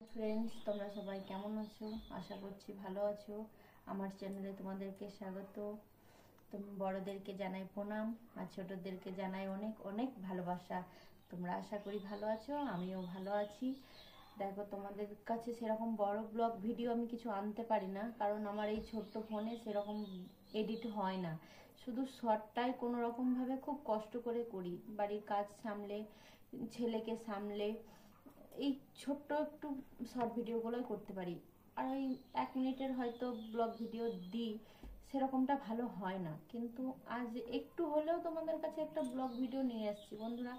Friends, তোমরা সবাই কেমন আছো? আশা করছি ভালো আছো। আমার চ্যানেলে তোমাদেরকে স্বাগত। তুমি বড়দেরকে জানাই প্রণাম আর ছোটদেরকে জানাই অনেক অনেক ভালোবাসা। তোমরা আশা করি ভালো আছো, আমিও ভালো আছি। দেখো, তোমাদের কাছে সেরকম বড় ব্লগ ভিডিও আমি কিছু আনতে পারি না, কারণ আমার এই ছোট্ট ফোনে সেরকম এডিট হয় না। শুধু শর্টটাই কোনো রকমভাবে খুব কষ্ট করে করি, বাড়ির কাজ সামলে, ছেলেকে সামলে এই ছোট্ট একটু শর্ট ভিডিওগুলোই করতে পারি। আর ওই 1 মিনিটের হয়তো ব্লগ ভিডিও দিই, সেরকমটা ভালো হয় না। কিন্তু আজ একটু হলেও তোমাদের কাছে একটা ব্লগ ভিডিও নিয়ে আসছি। বন্ধুরা,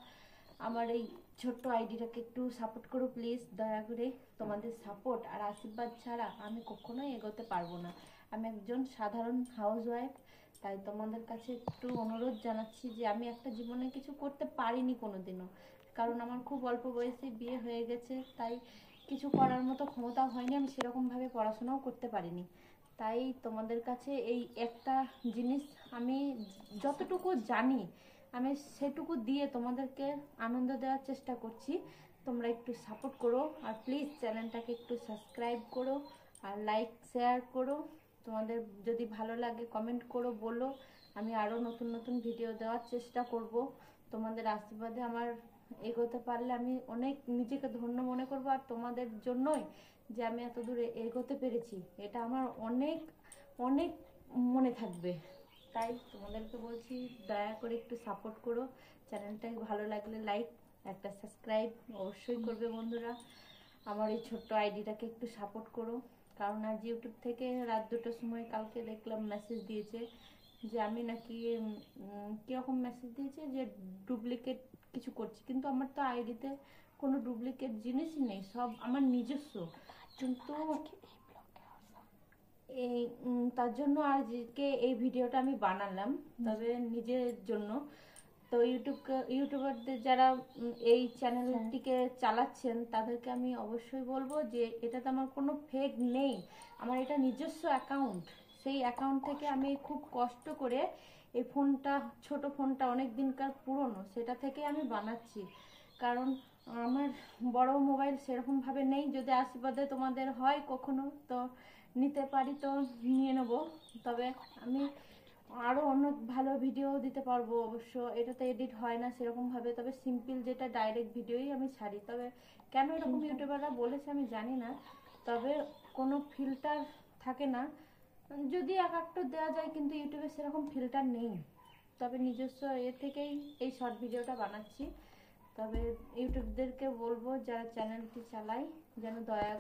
আমার এই ছোট্ট আইডিটাকে একটু সাপোর্ট করো প্লিজ, দয়া করে। তোমাদের সাপোর্ট আর আশীর্বাদ ছাড়া আমি কখনোই এগোতে পারবো না। আমি একজন সাধারণ হাউসওয়াইফ, তাই তোমাদের কাছে একটু অনুরোধ জানাচ্ছি যে আমি একটা জীবনে কিছু করতে পারিনি কোনোদিনও, কারণ আমার খুব অল্প বয়সে বিয়ে হয়ে গেছে। তাই কিছু করার মতো ক্ষমতা হয়নি, আমি সেরকমভাবে পড়াশোনাও করতে পারিনি। তাই তোমাদের কাছে এই একটা জিনিস, আমি যতটুকু জানি আমি সেটুকু দিয়ে তোমাদেরকে আনন্দ দেওয়ার চেষ্টা করছি। তোমরা একটু সাপোর্ট করো আর প্লিজ চ্যানেলটাকে একটু সাবস্ক্রাইব করো আর লাইক শেয়ার করো। তোমাদের যদি ভালো লাগে কমেন্ট করো, বলো। আমি আরও নতুন নতুন ভিডিও দেওয়ার চেষ্টা করব। তোমাদের আশীর্বাদে আমার এগোতে পারলে আমি অনেক নিজেকে ধন্য মনে করব, আর তোমাদের জন্যই যে আমি এত দূরে এগোতে পেরেছি এটা আমার অনেক অনেক মনে থাকবে। তাই তোমাদেরকে বলছি, দয়া করে একটু সাপোর্ট করো। চ্যানেলটাকে ভালো লাগলে লাইক, একটা সাবস্ক্রাইব অবশ্যই করবে বন্ধুরা। আমার এই ছোট্ট আইডিটাকে একটু সাপোর্ট করো। কারণ আজ ইউটিউব থেকে রাত 2টোর সময় কালকে দেখলাম মেসেজ দিয়েছে যে আমি নাকি কীরকম মেসেজ দিয়েছে যে ডুপ্লিকেট কিছু করছি, কিন্তু আমার তো আইডিতে কোনো ডুপ্লিকেট জিনিসই নেই, সব আমার নিজস্ব। কিন্তু এই তার জন্য আজকে এই ভিডিওটা আমি বানালাম, তবে নিজের জন্য। তো ইউটিউবারদের যারা এই চ্যানেলটিকে চালাচ্ছেন তাদেরকে আমি অবশ্যই বলবো যে এটাতে আমার কোনো ফেক নেই, আমার এটা নিজস্ব অ্যাকাউন্ট। সেই অ্যাকাউন্ট থেকে আমি খুব কষ্ট করে এই ফোনটা, ছোট ফোনটা অনেক দিনকার পুরনো, সেটা থেকে আমি বানাচ্ছি। কারণ আমার বড় মোবাইল সেরকমভাবে নেই। যদি আশীর্বাদে তোমাদের হয় কখনো তো নিতে পারি, তো নিয়ে নেবো। তবে আমি আরও অন্য ভালো ভিডিও দিতে পারবো অবশ্য। এটাতে এডিট হয় না সেরকমভাবে, তবে সিম্পল যেটা ডাইরেক্ট ভিডিওই আমি ছাড়ি। তবে কেন এরকম ইউটিউবাররা বলেছে আমি জানি না, তবে কোনো ফিল্টার থাকে না। যদি এক একটা দেওয়া যায়, কিন্তু ইউটিউবে সেরকম ফিল্টার নেই। তবে নিজস্ব থেকেই এই শর্ট ভিডিওটা বানাচ্ছি। তবে ইউটিউবদেরকে বলবো যারা চ্যানেলটি চালায় যেন দয়া